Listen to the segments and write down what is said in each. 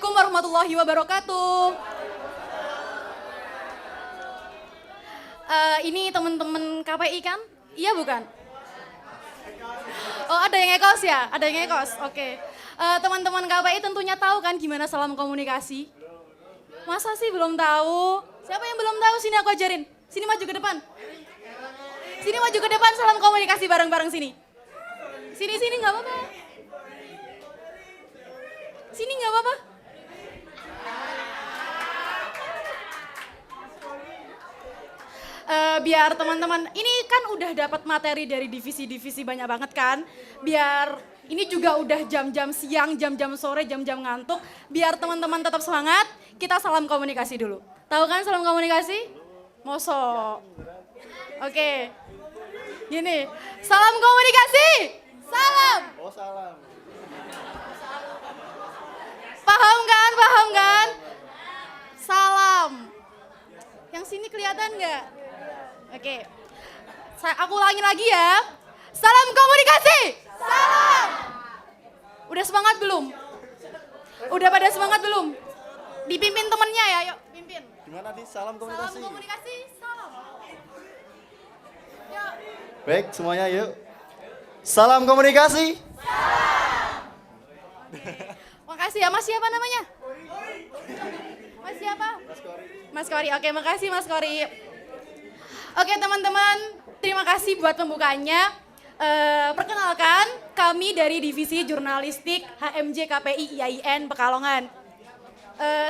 Assalamualaikum warahmatullahi wabarakatuh. Ini teman-teman KPI kan? Iya bukan? Oh ada yang ngekos ya? Ada yang ngekos, oke. Teman-teman KPI tentunya tahu kan gimana salam komunikasi? Masa sih belum tahu? Siapa yang belum tahu? Sini aku ajarin. Sini maju ke depan. Sini maju ke depan salam komunikasi bareng-bareng sini. Sini nggak apa-apa. Sini nggak apa-apa. Biar teman-teman, ini kan udah dapat materi dari divisi-divisi banyak banget kan. Biar ini juga udah jam-jam siang, jam-jam sore, jam-jam ngantuk. Biar teman-teman tetap semangat, kita salam komunikasi dulu. Tahu kan salam komunikasi? Mosok. Oke. Gini, salam komunikasi. Salam. Oh salam. Paham kan? Paham kan? Salam. Yang sini kelihatan nggak? Oke. Aku ulangi lagi ya. Salam komunikasi. Salam. Udah semangat belum? Udah pada semangat belum? Dipimpin temennya ya, yuk pimpin. Gimana nih salam komunikasi? Salam komunikasi, salam. Yuk. Baik semuanya yuk. Salam komunikasi. Makasih ya, Mas siapa namanya? Mas siapa? Mas Kori. Oke, makasih Mas Kori. Oke teman-teman, terima kasih buat pembukaannya. Perkenalkan, kami dari Divisi Jurnalistik HMJ KPI IAIN Pekalongan.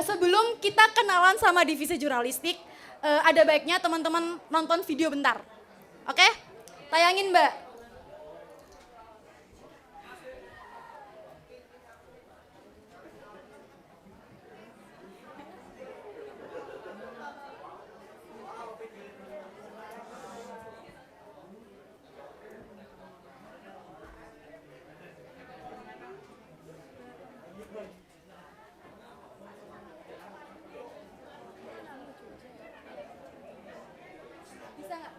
Sebelum kita kenalan sama Divisi Jurnalistik, ada baiknya teman-teman nonton video bentar. Oke? Tayangin Mbak. Bisa nggak?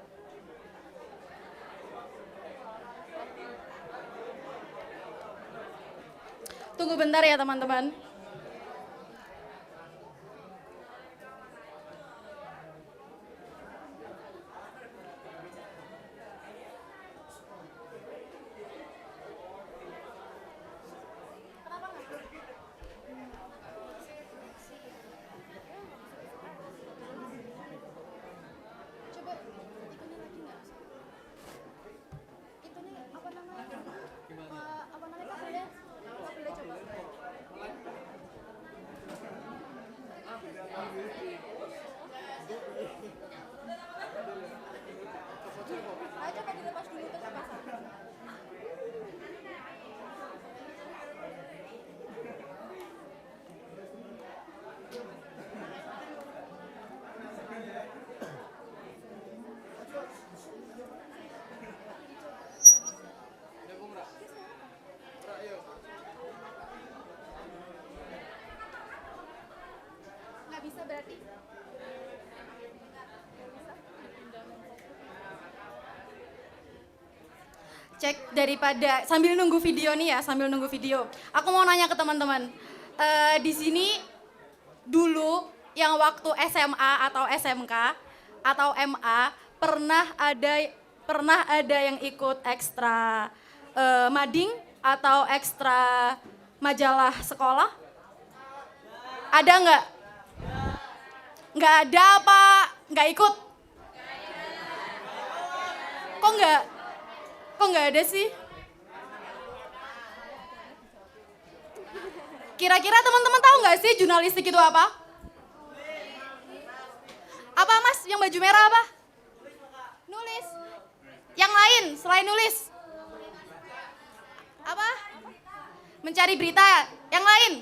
Tunggu bentar ya teman-teman. Coba itunya lagi nggak? Itunya apa namanya? Apa namanya kabelnya? Kabelnya coba. Ayo coba dilepas dulu ke pasang. Nggak bisa berarti? Cek daripada sambil nunggu video nih ya, sambil nunggu video. Aku mau nanya ke teman-teman. Di sini dulu yang waktu SMA atau SMK atau MA pernah ada yang ikut ekstra mading atau ekstra majalah sekolah? Ada nggak? Nggak ada apa? Nggak ikut? Kok nggak? Kok nggak ada sih? Kira-kira teman-teman tahu nggak sih jurnalistik itu apa? Apa Mas? Yang baju merah apa? Nulis. Yang lain selain nulis? Apa? Mencari berita. Yang lain?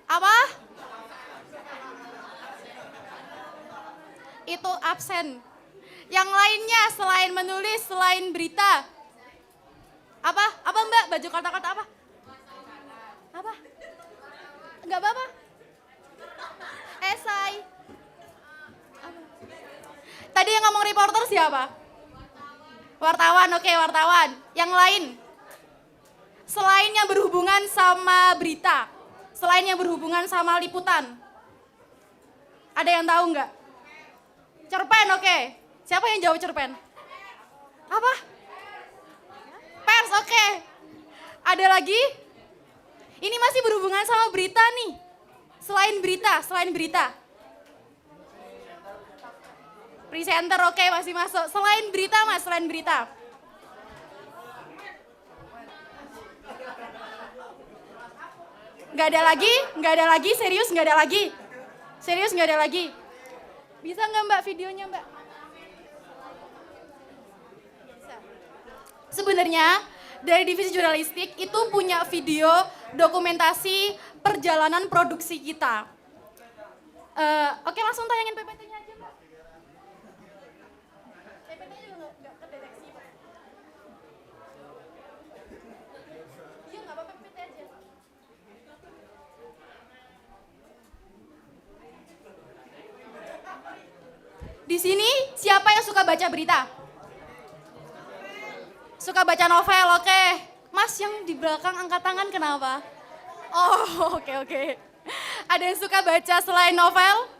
Apa? Itu absen. Yang lainnya selain menulis, selain berita. Apa? Apa Mbak? Baju kotak-kotak apa? Apa? Enggak apa-apa? Esai. Apa? Tadi yang ngomong reporter siapa? Wartawan, oke wartawan. Yang lain? selain yang berhubungan sama berita, selain yang berhubungan sama liputan. Ada yang tahu nggak? Cerpen, oke. Siapa yang jawab cerpen? Apa? Pers, oke. Ada lagi? Ini masih berhubungan sama berita nih. Selain berita. Presenter, oke, masih masuk. Selain berita, Mas, selain berita. Nggak ada lagi, serius nggak ada lagi. Serius nggak ada lagi. Bisa nggak Mbak videonya Mbak? Bisa. Sebenarnya dari divisi jurnalistik itu punya video dokumentasi perjalanan produksi kita. Oke, langsung tayangin PPT-nya aja Mbak. PPT-nya juga nggak kedeteksi Pak. Iya nggak apa-apa, PPT aja. Di sini siapa yang suka baca berita? Suka baca novel, oke. Mas yang di belakang angkat tangan kenapa? Oh, oke. Ada yang suka baca selain novel?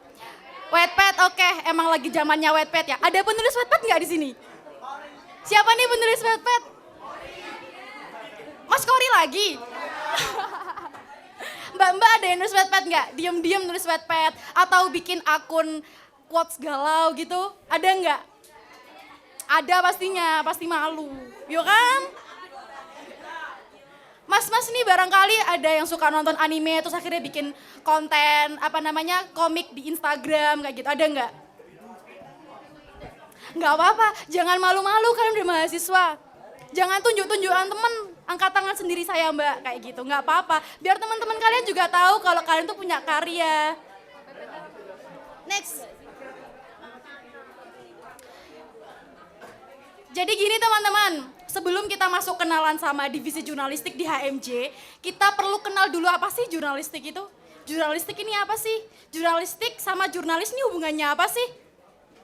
Wattpad, oke. Emang lagi zamannya Wattpad ya. Ada penulis Wattpad nggak di sini? Siapa nih penulis Wattpad? Mas Kori lagi? Mbak ada yang nulis Wattpad nggak? Diem-diem nulis Wattpad atau bikin akun quotes galau gitu? Ada nggak? Ada pastinya, pasti malu. Yo kan? Mas nih barangkali ada yang suka nonton anime terus akhirnya bikin konten komik di Instagram kayak gitu. Ada nggak? Nggak apa-apa, jangan malu-malu, kalian udah mahasiswa. Jangan tunjuk-tunjukan temen, angkat tangan sendiri saya Mbak, kayak gitu. Nggak apa-apa, biar teman-teman kalian juga tahu kalau kalian tuh punya karya. Next. Jadi gini teman-teman, sebelum kita masuk kenalan sama divisi jurnalistik di HMJ, kita perlu kenal dulu apa sih jurnalistik itu? Jurnalistik ini apa sih? Jurnalistik sama jurnalis ini hubungannya apa sih?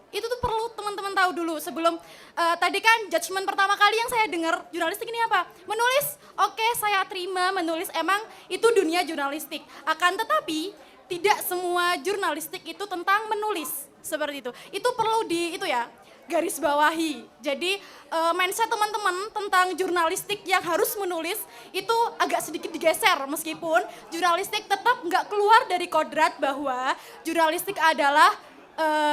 Itu tuh perlu teman-teman tahu dulu sebelum, tadi kan judgement pertama kali yang saya dengar, jurnalistik ini apa? Menulis, oke saya terima menulis, emang itu dunia jurnalistik. Akan tetapi, tidak semua jurnalistik itu tentang menulis, seperti itu. Itu perlu garis bawahi. Jadi mindset teman-teman tentang jurnalistik yang harus menulis itu agak sedikit digeser meskipun jurnalistik tetap nggak keluar dari kodrat bahwa jurnalistik adalah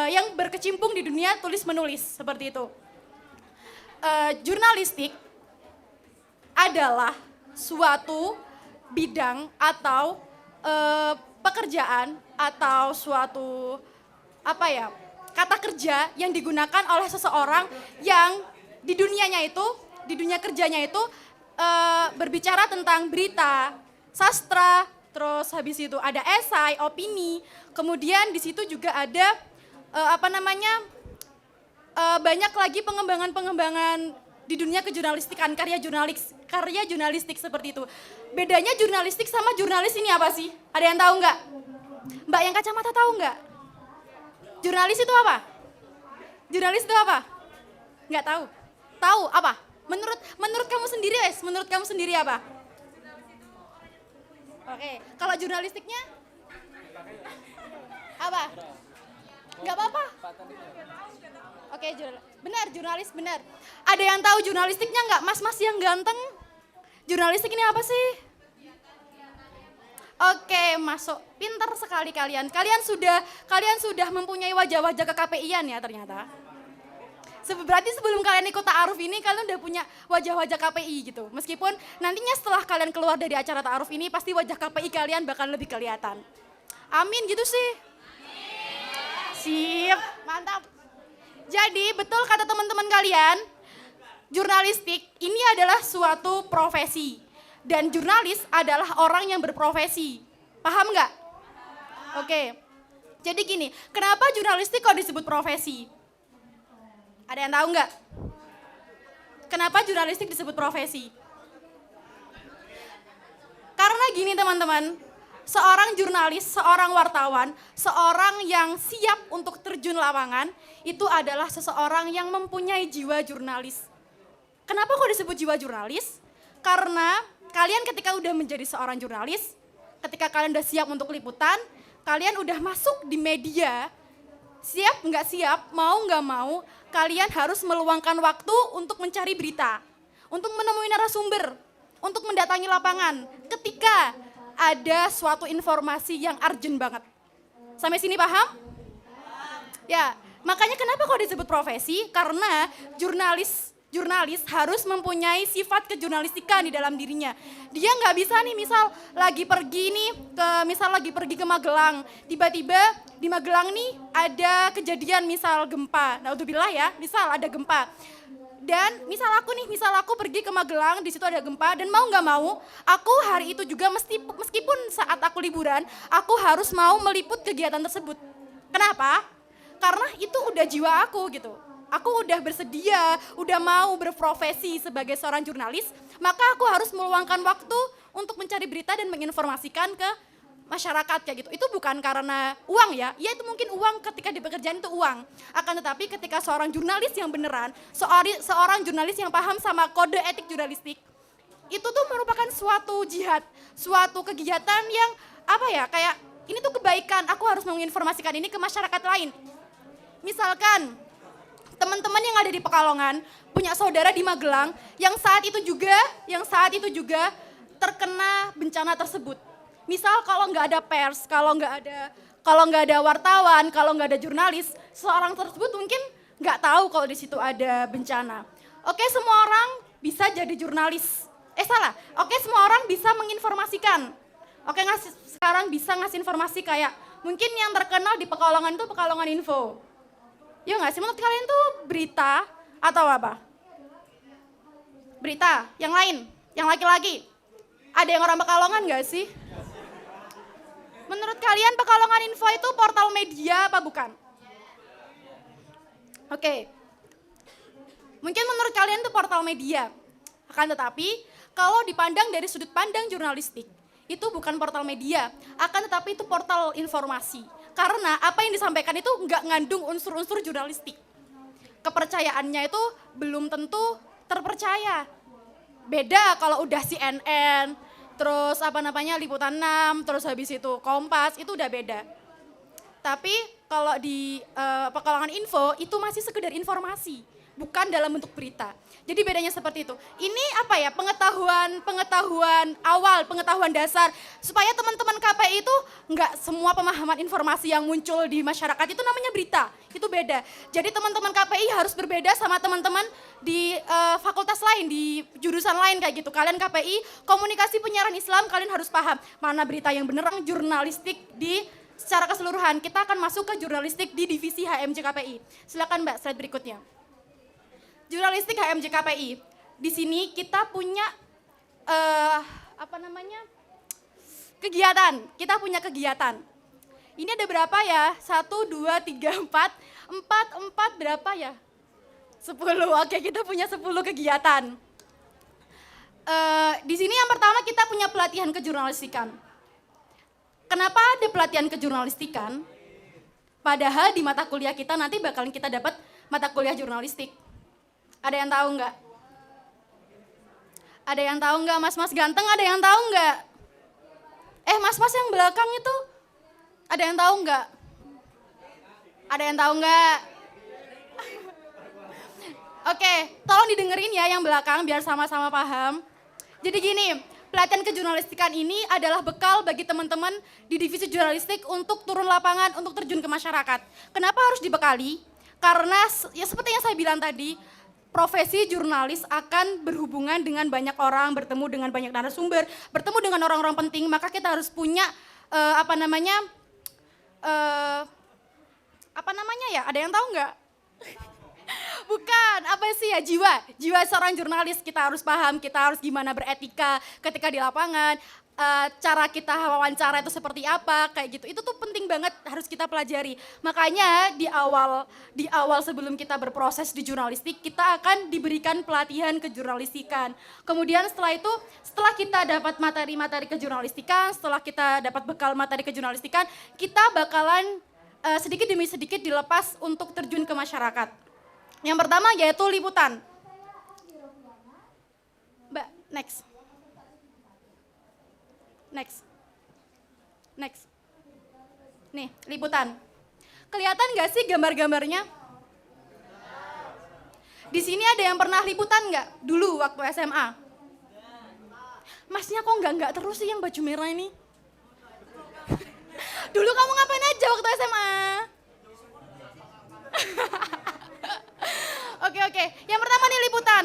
yang berkecimpung di dunia tulis menulis seperti itu. Jurnalistik adalah suatu bidang atau pekerjaan atau suatu kata kerja yang digunakan oleh seseorang yang di dunia kerjanya itu berbicara tentang berita, sastra, terus habis itu ada esai, opini, kemudian di situ juga ada banyak lagi pengembangan di dunia kejurnalistikan, karya jurnalistik seperti itu. Bedanya jurnalistik sama jurnalis ini apa sih? Ada yang tahu nggak? Mbak yang kacamata tahu nggak? Jurnalis itu apa? Jurnalis itu apa? Nggak tahu. Tahu apa? Menurut kamu sendiri, menurut kamu sendiri apa? Oke, kalau jurnalistiknya apa? Nggak apa-apa. Oke, benar jurnalis benar. Ada yang tahu jurnalistiknya nggak? Mas-mas yang ganteng. Jurnalistik ini apa sih? Oke, masuk. Pintar sekali kalian. Kalian sudah mempunyai wajah-wajah ke-KPI-an ya ternyata. Berarti sebelum kalian ikut ta'aruf ini, kalian udah punya wajah-wajah KPI gitu. Meskipun nantinya setelah kalian keluar dari acara ta'aruf ini, pasti wajah KPI kalian bakal lebih kelihatan. Amin gitu sih. Sip, mantap. Jadi betul kata teman-teman kalian, jurnalistik ini adalah suatu profesi. Dan jurnalis adalah orang yang berprofesi. Paham nggak? Oke. Jadi gini, kenapa jurnalistik kok disebut profesi? Ada yang tahu nggak? Kenapa jurnalistik disebut profesi? Karena gini teman-teman, seorang jurnalis, seorang wartawan, seorang yang siap untuk terjun lapangan, itu adalah seseorang yang mempunyai jiwa jurnalis. Kenapa kok disebut jiwa jurnalis? Karena kalian ketika udah menjadi seorang jurnalis, ketika kalian udah siap untuk liputan, kalian udah masuk di media, siap nggak siap, mau nggak mau, kalian harus meluangkan waktu untuk mencari berita, untuk menemui narasumber, untuk mendatangi lapangan ketika ada suatu informasi yang urgent banget. Sampai sini paham? Ya, makanya kenapa kok disebut profesi? Karena jurnalis harus mempunyai sifat kejurnalistikan di dalam dirinya. Dia nggak bisa nih misal lagi pergi ke Magelang, tiba-tiba di Magelang nih ada kejadian misal gempa. Naudzubillah ya, misal ada gempa. Dan misal aku pergi ke Magelang, di situ ada gempa, dan mau nggak mau, aku hari itu juga meskipun saat aku liburan, aku harus mau meliput kegiatan tersebut. Kenapa? Karena itu udah jiwa aku gitu. Aku udah bersedia, udah mau berprofesi sebagai seorang jurnalis, maka aku harus meluangkan waktu untuk mencari berita dan menginformasikan ke masyarakat kayak gitu. Itu bukan karena uang ya, ya itu mungkin uang ketika di pekerjaan itu uang. Akan tetapi ketika seorang jurnalis yang beneran, seorang jurnalis yang paham sama kode etik jurnalistik, itu tuh merupakan suatu jihad, suatu kegiatan yang kayak ini tuh kebaikan, aku harus menginformasikan ini ke masyarakat lain. Misalkan teman-teman yang ada di Pekalongan punya saudara di Magelang yang saat itu juga terkena bencana tersebut. Misal kalau nggak ada pers, kalau nggak ada wartawan, kalau nggak ada jurnalis, seorang tersebut mungkin nggak tahu kalau di situ ada bencana. Oke, semua orang bisa jadi jurnalis. Oke, semua orang bisa menginformasikan. Oke, sekarang bisa ngasih informasi kayak mungkin yang terkenal di Pekalongan itu Pekalongan Info. Ya nggak sih, menurut kalian tuh berita atau apa? Berita, yang lain, yang laki-laki. Ada yang orang Pekalongan nggak sih? Menurut kalian Pekalongan Info itu portal media apa bukan? Oke. Mungkin menurut kalian itu portal media. Akan tetapi kalau dipandang dari sudut pandang jurnalistik, itu bukan portal media, akan tetapi itu portal informasi. Karena apa yang disampaikan itu nggak ngandung unsur-unsur jurnalistik. Kepercayaannya itu belum tentu terpercaya. Beda kalau udah CNN, terus Liputan 6, terus habis itu Kompas, itu udah beda. Tapi kalau di Pekalongan Info itu masih sekedar informasi, bukan dalam bentuk berita. Jadi bedanya seperti itu. Ini pengetahuan awal, pengetahuan dasar supaya teman-teman KPI itu nggak semua pemahaman informasi yang muncul di masyarakat itu namanya berita. Itu beda. Jadi teman-teman KPI harus berbeda sama teman-teman di fakultas lain, di jurusan lain kayak gitu. Kalian KPI, komunikasi penyiaran Islam, kalian harus paham mana berita yang benar, jurnalistik secara keseluruhan. Kita akan masuk ke jurnalistik di divisi HMJ KPI. Silakan Mbak, slide berikutnya. Jurnalistik HMJ KPI. Di sini kita punya kegiatan. Kita punya kegiatan. Ini ada berapa ya? 1, 2, 3, 4. 4 berapa ya? 10. Oke, kita punya 10 kegiatan. Di sini yang pertama kita punya pelatihan kejurnalistikan. Kenapa ada pelatihan kejurnalistikan? Padahal di mata kuliah kita nanti bakalan kita dapat mata kuliah jurnalistik. Ada yang tahu nggak? Ada yang tahu nggak? Mas-mas ganteng ada yang tahu nggak? Mas-mas yang belakang itu ada yang tahu nggak? Ada yang tahu nggak? Oke, tolong didengerin ya yang belakang biar sama-sama paham. Jadi gini, pelatihan kejurnalistikan ini adalah bekal bagi teman-teman di divisi jurnalistik untuk turun lapangan, untuk terjun ke masyarakat. Kenapa harus dibekali? Karena ya seperti yang saya bilang tadi, profesi jurnalis akan berhubungan dengan banyak orang, bertemu dengan banyak narasumber, bertemu dengan orang-orang penting, maka kita harus punya ada yang tahu nggak? Bukan, jiwa seorang jurnalis kita harus paham, kita harus gimana beretika ketika di lapangan, cara kita wawancara itu seperti apa, kayak gitu. Itu tuh penting banget harus kita pelajari. Makanya di awal sebelum kita berproses di jurnalistik, kita akan diberikan pelatihan kejurnalistikan. Kemudian setelah kita dapat materi-materi kejurnalistikan, setelah kita dapat bekal materi kejurnalistikan, kita bakalan sedikit demi sedikit dilepas untuk terjun ke masyarakat. Yang pertama yaitu liputan. Mbak, next. Next. Next. Nih, liputan. Kelihatan nggak sih gambar-gambarnya? Di sini ada yang pernah liputan nggak? Dulu waktu SMA. Masnya kok nggak terus sih yang baju merah ini? Dulu kamu ngapain aja waktu SMA? Oke. Yang pertama nih liputan.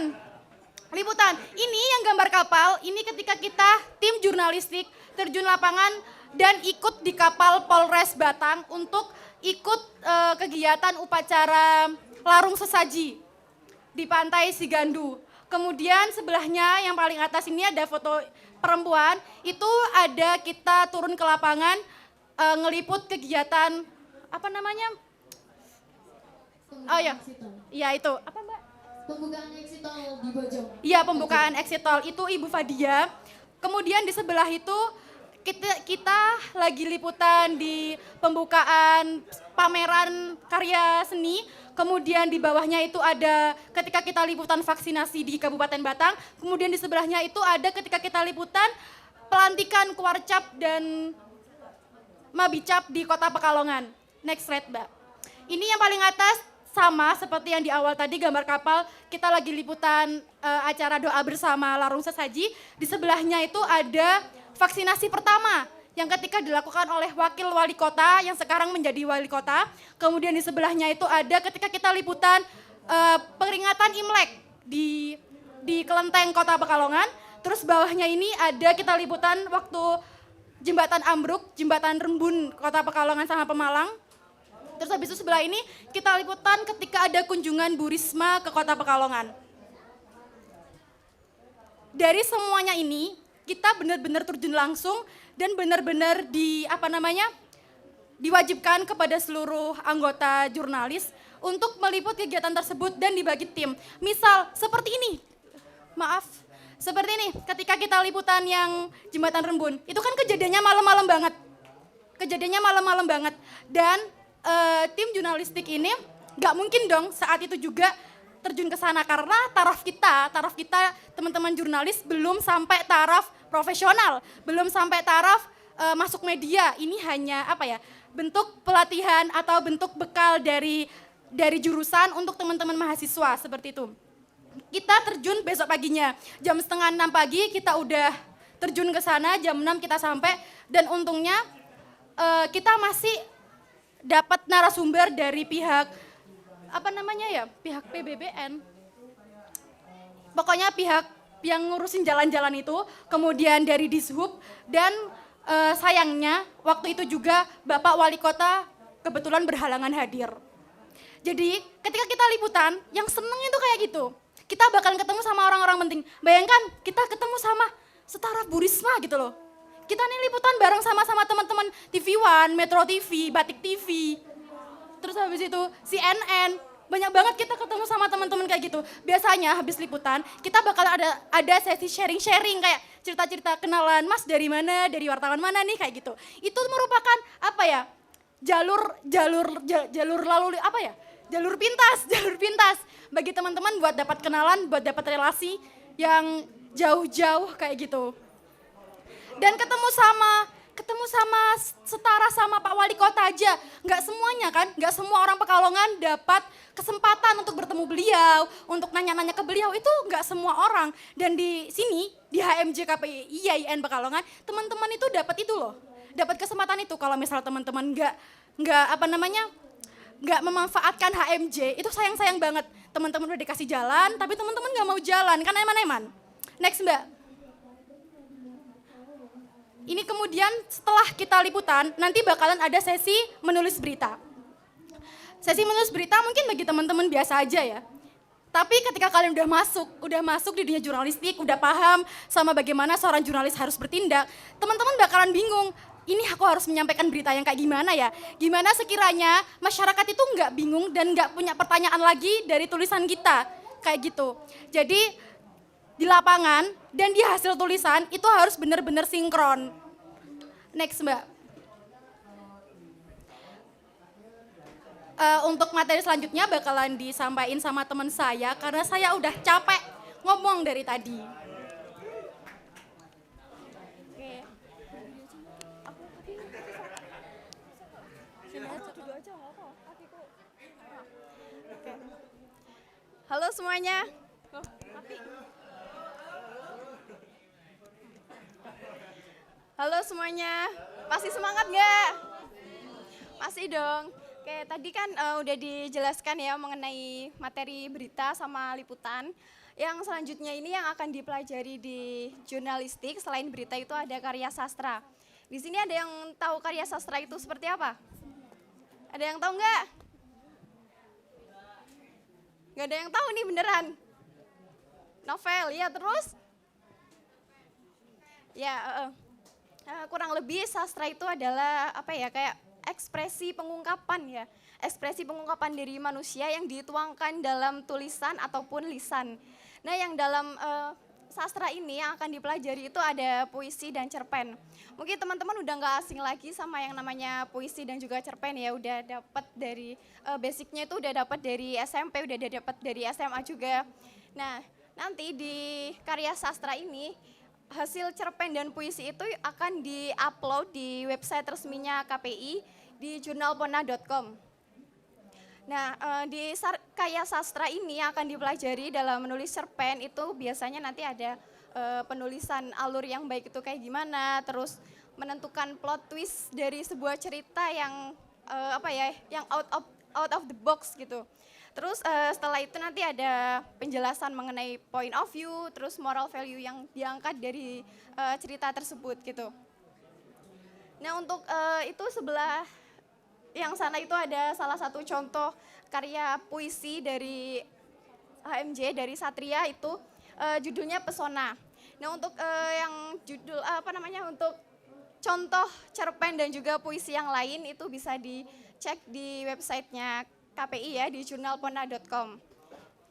Liputan. Ini yang gambar kapal, ini ketika kita tim jurnalistik terjun lapangan dan ikut di kapal Polres Batang untuk ikut kegiatan upacara larung sesaji di pantai Sigandu. Kemudian sebelahnya yang paling atas ini ada foto perempuan, itu ada kita turun ke lapangan ngeliput kegiatan apa namanya? Oh ya, iya itu apa Mbak? Pembukaan exit tol di Bojong. Iya, pembukaan exit tol itu Ibu Fadia. Kemudian di sebelah itu kita lagi liputan di pembukaan pameran karya seni. Kemudian di bawahnya itu ada ketika kita liputan vaksinasi di Kabupaten Batang. Kemudian di sebelahnya itu ada ketika kita liputan pelantikan Kuarcap dan Mabicap di Kota Pekalongan. Next slide, Mbak. Ini yang paling atas sama seperti yang di awal tadi gambar kapal, kita lagi liputan acara doa bersama larung sesaji. Di sebelahnya itu ada vaksinasi pertama yang ketika dilakukan oleh wakil wali kota yang sekarang menjadi wali kota. Kemudian di sebelahnya itu ada ketika kita liputan peringatan Imlek di Kelenteng Kota Pekalongan. Terus bawahnya ini ada kita liputan waktu jembatan ambruk, jembatan Rembun Kota Pekalongan sama Pemalang. Terus habis itu sebelah ini kita liputan ketika ada kunjungan Bu Risma ke Kota Pekalongan. Dari semuanya ini kita benar-benar terjun langsung dan benar-benar diwajibkan kepada seluruh anggota jurnalis untuk meliput kegiatan tersebut dan dibagi tim. Misal seperti ini, seperti ini ketika kita liputan yang jembatan Rembun, itu kan kejadiannya malam-malam banget. Dan tim jurnalistik ini nggak mungkin dong saat itu juga terjun ke sana karena taraf kita teman-teman jurnalis belum sampai taraf profesional, belum sampai taraf masuk media. Ini hanya bentuk pelatihan atau bentuk bekal dari jurusan untuk teman-teman mahasiswa seperti itu. Kita terjun besok paginya, jam 5:30 pagi kita udah terjun ke sana, jam 6 kita sampai dan untungnya kita masih dapat narasumber dari pihak pihak PBBN. Pokoknya pihak yang ngurusin jalan-jalan itu, kemudian dari Dishub dan sayangnya waktu itu juga Bapak Wali Kota kebetulan berhalangan hadir. Jadi ketika kita liputan, yang seneng itu kayak gitu. Kita bakalan ketemu sama orang-orang penting. Bayangkan kita ketemu sama setara Bu Risma gitu loh. Kita nih liputan bareng sama-sama teman-teman TV One, Metro TV, Batik TV. Terus habis itu CNN, banyak banget kita ketemu sama teman-teman kayak gitu. Biasanya habis liputan, kita bakal ada sesi sharing-sharing kayak cerita-cerita kenalan, Mas dari mana, dari wartawan mana nih kayak gitu. Itu merupakan jalur pintas bagi teman-teman buat dapat kenalan, buat dapat relasi yang jauh-jauh kayak gitu. Dan ketemu sama setara sama Pak Wali Kota aja, nggak semuanya kan, nggak semua orang Pekalongan dapat kesempatan untuk bertemu beliau, untuk nanya-nanya ke beliau, itu nggak semua orang. Dan di sini, di HMJ KPI IAIN Pekalongan, teman-teman itu dapat itu loh, dapat kesempatan itu. Kalau misal teman-teman nggak memanfaatkan HMJ, itu sayang-sayang banget. Teman-teman udah dikasih jalan, tapi teman-teman nggak mau jalan, kan eman-eman. Next Mbak. Ini kemudian setelah kita liputan, nanti bakalan ada sesi menulis berita. Sesi menulis berita mungkin bagi teman-teman biasa aja ya. Tapi ketika kalian udah masuk di dunia jurnalistik, udah paham sama bagaimana seorang jurnalis harus bertindak, teman-teman bakalan bingung, ini aku harus menyampaikan berita yang kayak gimana ya? Gimana sekiranya masyarakat itu nggak bingung dan nggak punya pertanyaan lagi dari tulisan kita, kayak gitu. Jadi di lapangan dan di hasil tulisan itu harus benar-benar sinkron. Next Mbak. Untuk materi selanjutnya bakalan disampaikan sama teman saya karena saya udah capek ngomong dari tadi. Oke. semuanya. Oh, mati. Halo semuanya, pasti semangat nggak? Pasti dong. Oke, tadi kan udah dijelaskan ya mengenai materi berita sama liputan. Yang selanjutnya ini yang akan dipelajari di jurnalistik, selain berita itu ada karya sastra. Di sini ada yang tahu karya sastra itu seperti apa? Ada yang tahu nggak? Nggak ada yang tahu nih beneran. Novel, ya terus? Ya, kurang lebih sastra itu adalah apa ya, kayak ekspresi pengungkapan ya. Ekspresi pengungkapan diri manusia yang dituangkan dalam tulisan ataupun lisan. Nah yang dalam sastra ini yang akan dipelajari itu ada puisi dan cerpen. Mungkin teman-teman udah nggak asing lagi sama yang namanya puisi dan juga cerpen ya. Udah dapat dari basicnya itu udah dapat dari SMP, udah dapat dari SMA juga. Nah nanti di karya sastra ini hasil cerpen dan puisi itu akan di-upload di website resminya KPI di jurnalpona.com. Nah, di karya sastra ini yang akan dipelajari dalam menulis cerpen itu biasanya nanti ada penulisan alur yang baik itu kayak gimana, terus menentukan plot twist dari sebuah cerita yang yang out of the box gitu. Terus setelah itu nanti ada penjelasan mengenai point of view, terus moral value yang diangkat dari cerita tersebut gitu. Nah untuk itu sebelah yang sana itu ada salah satu contoh karya puisi dari HMJ, dari Satria itu judulnya Pesona. Nah untuk yang judul untuk contoh cerpen dan juga puisi yang lain itu bisa dicek di websitenya KPI ya di jurnalpona.com.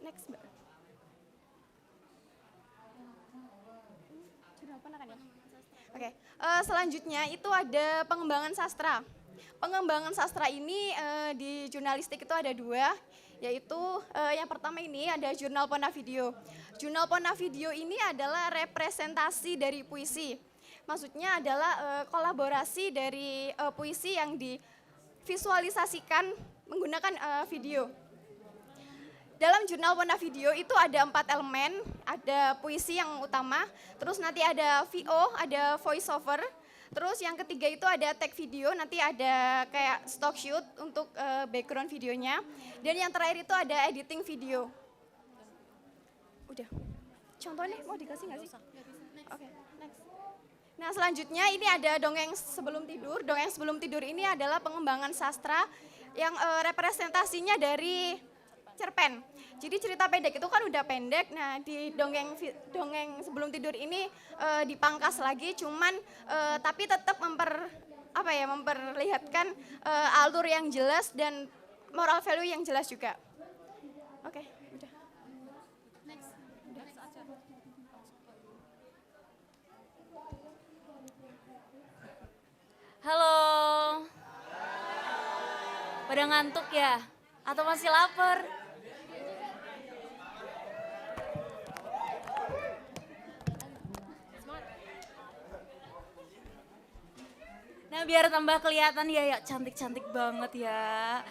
Next, Mbak. Jurnalpona kan ya? Oke, selanjutnya itu ada pengembangan sastra. Pengembangan sastra ini di jurnalistik itu ada dua, yaitu yang pertama ini ada jurnal Pona Video. Jurnal Pona Video ini adalah representasi dari puisi. Maksudnya adalah kolaborasi dari puisi yang divisualisasikan menggunakan video. Dalam jurnal Pona Video itu ada 4 elemen, ada puisi yang utama, terus nanti ada VO, ada voice over, terus yang ketiga itu ada tag video, nanti ada kayak stock shoot untuk background videonya, dan yang terakhir itu ada editing video. Udah, contohnya mau dikasih nggak sih? Oke, next. Nah selanjutnya ini ada dongeng sebelum tidur. Dongeng sebelum tidur ini adalah pengembangan sastra yang representasinya dari cerpen. Jadi cerita pendek itu kan udah pendek. Nah di dongeng sebelum tidur ini dipangkas lagi, cuman tapi tetap memperlihatkan alur yang jelas dan moral value yang jelas juga. Oke, udah. Next. Halo. Pada ngantuk ya? Atau masih lapar? Nah biar tambah kelihatan ya cantik-cantik banget ya.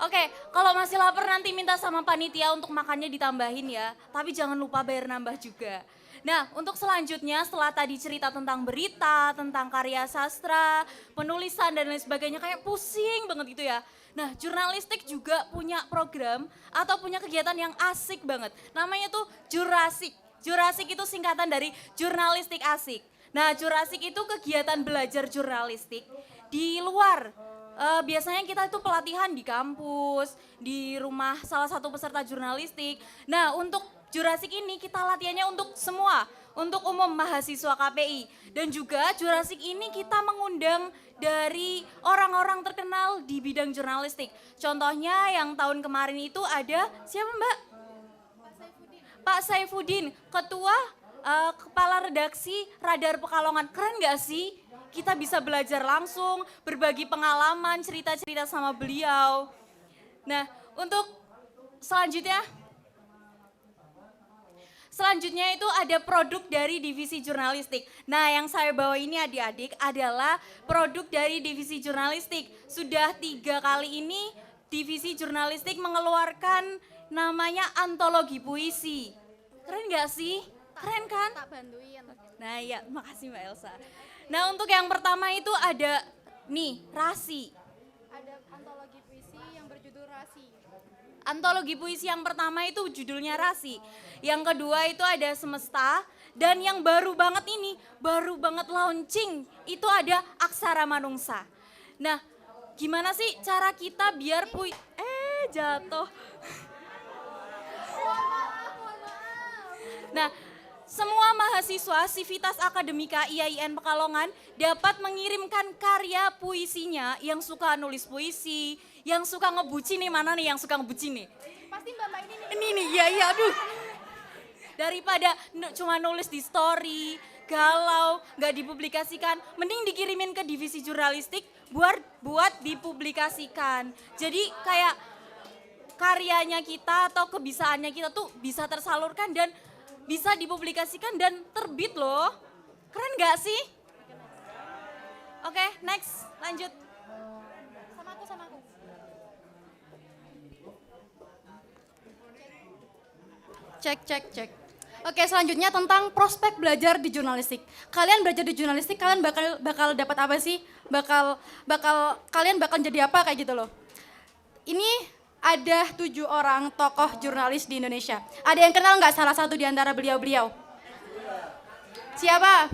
Oke, kalau masih lapar nanti minta sama panitia untuk makannya ditambahin ya. Tapi jangan lupa bayar nambah juga. Nah, untuk selanjutnya setelah tadi cerita tentang berita, tentang karya sastra, penulisan dan lain sebagainya kayak pusing banget gitu ya. Nah, jurnalistik juga punya program atau punya kegiatan yang asik banget. Namanya tuh Jurasik. Jurasik itu singkatan dari jurnalistik asik. Nah, Jurasik itu kegiatan belajar jurnalistik di luar. Biasanya kita itu pelatihan di kampus, di rumah salah satu peserta jurnalistik. Nah, untuk Jurasik ini kita latihannya untuk semua, untuk umum mahasiswa KPI. Dan juga Jurasik ini kita mengundang dari orang-orang terkenal di bidang jurnalistik. Contohnya yang tahun kemarin itu ada, siapa Mbak? Pak Saifuddin, Ketua Kepala Redaksi Radar Pekalongan. Keren gak sih? Kita bisa belajar langsung, berbagi pengalaman, cerita-cerita sama beliau. Nah, untuk selanjutnya itu ada produk dari divisi jurnalistik. Nah yang saya bawa ini adik-adik adalah produk dari divisi jurnalistik. Sudah 3 kali ini divisi jurnalistik mengeluarkan namanya antologi puisi. Keren gak sih? Keren kan? Tak bantuin. Nah ya, makasih Mbak Elsa. Nah untuk yang pertama itu ada nih, Rasi. Ada antologi puisi yang berjudul Rasi. Antologi puisi yang pertama itu judulnya Rasi. Yang kedua itu ada Semesta. Dan yang baru banget ini, baru banget launching, itu ada Aksara Manungsa. Nah, gimana sih cara kita biar jatuh. Nah, semua mahasiswa Sivitas Akademika IAIN Pekalongan dapat mengirimkan karya puisinya yang suka nulis puisi, yang suka ngebucin nih, mana nih yang suka ngebucin nih? Pasti Mbak ini nih. Ini nih, iya, aduh. Daripada cuma nulis di story, galau, nggak dipublikasikan, mending dikirimin ke divisi jurnalistik buat dipublikasikan. Jadi kayak karyanya kita atau kebisaannya kita tuh bisa tersalurkan dan bisa dipublikasikan dan terbit loh. Keren gak sih? Oke, next, lanjut. Sama aku. Cek. Oke, selanjutnya tentang prospek belajar di jurnalistik. Kalian belajar di jurnalistik, kalian bakal dapat apa sih? Kalian bakal jadi apa kayak gitu loh. Ini ada 7 orang tokoh jurnalis di Indonesia. Ada yang kenal nggak salah satu di antara beliau-beliau? Siapa?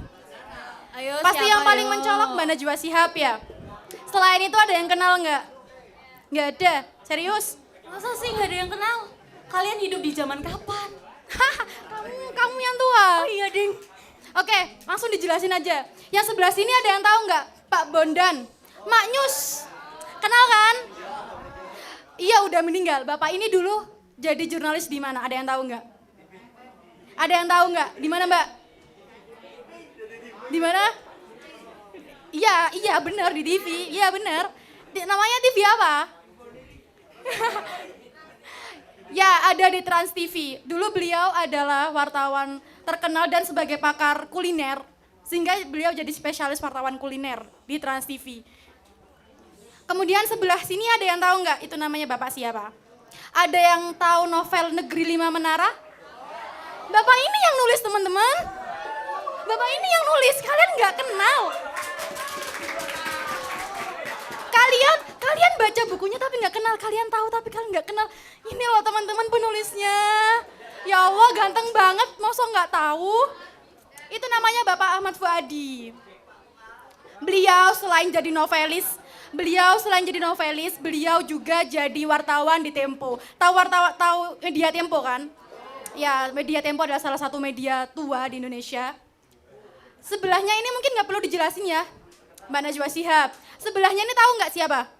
Ayo, Pasti siapa, yang paling ayo? mencolok Mbak Najwa Shihab ya. Selain itu ada yang kenal nggak? Nggak ada. Serius? Masa sih nggak ada yang kenal? Kalian hidup di zaman kapan? kamu yang tua. Oh iya, Ding. Oke, langsung dijelasin aja. Yang sebelah sini ada yang tahu nggak? Pak Bondan, Mak Nyus. Kenal kan? Iya, udah meninggal. Bapak ini dulu jadi jurnalis di mana? Ada yang tahu nggak? Ada yang tahu nggak? Di mana, Mbak? Di mana? Iya benar di TV. Iya benar. Namanya TV apa? Ya, ada di Trans TV. Dulu beliau adalah wartawan terkenal dan sebagai pakar kuliner, sehingga beliau jadi spesialis wartawan kuliner di Trans TV. Kemudian sebelah sini ada yang tahu nggak itu namanya Bapak siapa? Ada yang tahu novel Negeri Lima Menara? Bapak ini yang nulis, teman-teman. Bapak ini yang nulis, kalian nggak kenal. Kalian baca bukunya tapi nggak kenal, kalian tahu tapi kalian nggak kenal. Ini loh teman-teman penulisnya. Ya Allah, ganteng banget, masa nggak tahu? Itu namanya Bapak Ahmad Fuadi. Beliau selain jadi novelis, beliau juga jadi wartawan di Tempo. Tahu media Tempo kan? Ya, media Tempo adalah salah satu media tua di Indonesia. Sebelahnya ini mungkin nggak perlu dijelasin ya, Mbak Najwa Shihab. Sebelahnya ini tahu nggak siapa?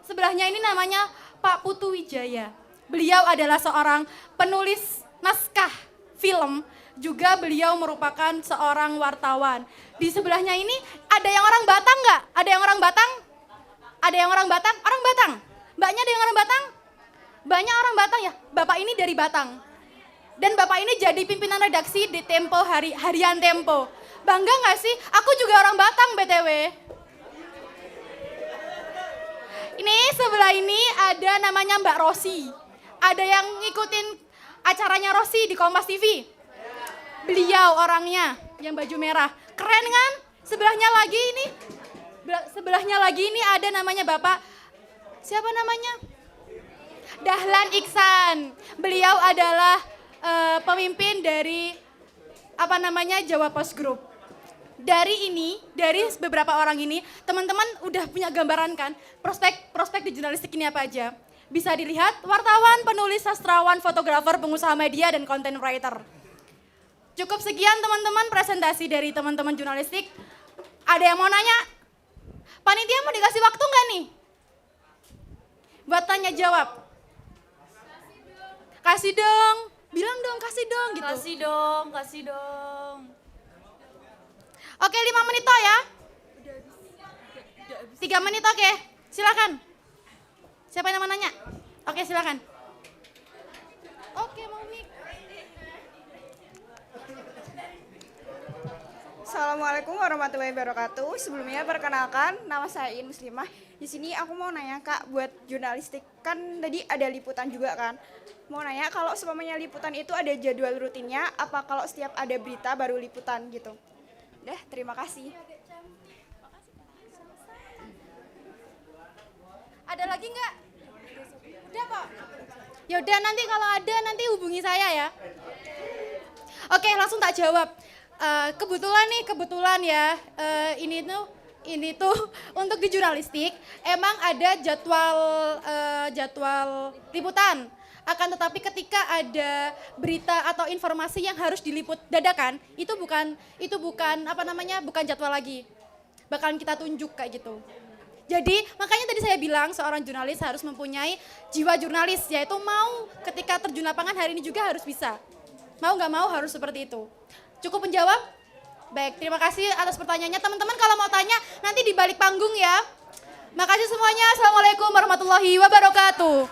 Sebelahnya ini namanya Pak Putu Wijaya. Beliau adalah seorang penulis naskah film, juga beliau merupakan seorang wartawan. Di sebelahnya ini ada yang orang Batang nggak? Ada yang orang Batang? Ada yang orang Batang? Orang Batang? Mbaknya ada yang orang Batang? Banyak orang Batang ya? Bapak ini dari Batang. Dan Bapak ini jadi pimpinan redaksi di Tempo, harian Tempo. Bangga nggak sih? Aku juga orang Batang BTW. Ini sebelah ini ada namanya Mbak Rosi. Ada yang ngikutin acaranya Rosi di Kompas TV? Beliau orangnya yang baju merah. Keren kan? Sebelahnya lagi ini ada namanya Bapak, siapa namanya? Dahlan Iksan. Beliau adalah pemimpin dari Jawa Post Group. Dari beberapa orang ini, teman-teman udah punya gambaran kan prospek di jurnalistik ini apa aja? Bisa dilihat, wartawan, penulis, sastrawan, fotografer, pengusaha media, dan content writer. Cukup sekian teman-teman presentasi dari teman-teman jurnalistik. Ada yang mau nanya? Panitia mau dikasih waktu nggak nih? Buat tanya jawab. Kasih dong, bilang dong kasih dong gitu. Kasih dong. Oke, 5 menit toh ya. 3 menit oke. Silakan. Siapa yang mau nanya? Oke, silakan. Oke, mau mic. Assalamualaikum warahmatullahi wabarakatuh. Sebelumnya perkenalkan, nama saya In Muslimah. Di sini aku mau nanya Kak, buat jurnalistik kan tadi ada liputan juga kan. Mau nanya kalau seumpamanya liputan itu ada jadwal rutinnya, apa kalau setiap ada berita baru liputan gitu? Dah, terima kasih. Ada lagi nggak? Udah kok. Ya udah nanti kalau ada nanti hubungi saya ya. Oke, langsung tak jawab. Kebetulan ya, ini tuh untuk di jurnalistik emang ada jadwal liputan. Akan tetapi ketika ada berita atau informasi yang harus diliput dadakan, bukan jadwal lagi. Bakalan kita tunjuk kayak gitu. Jadi makanya tadi saya bilang seorang jurnalis harus mempunyai jiwa jurnalis, yaitu mau ketika terjun lapangan hari ini juga harus bisa. Mau nggak mau harus seperti itu. Cukup menjawab? Baik, terima kasih atas pertanyaannya. Teman-teman kalau mau tanya nanti di balik panggung ya. Makasih semuanya. Assalamualaikum warahmatullahi wabarakatuh.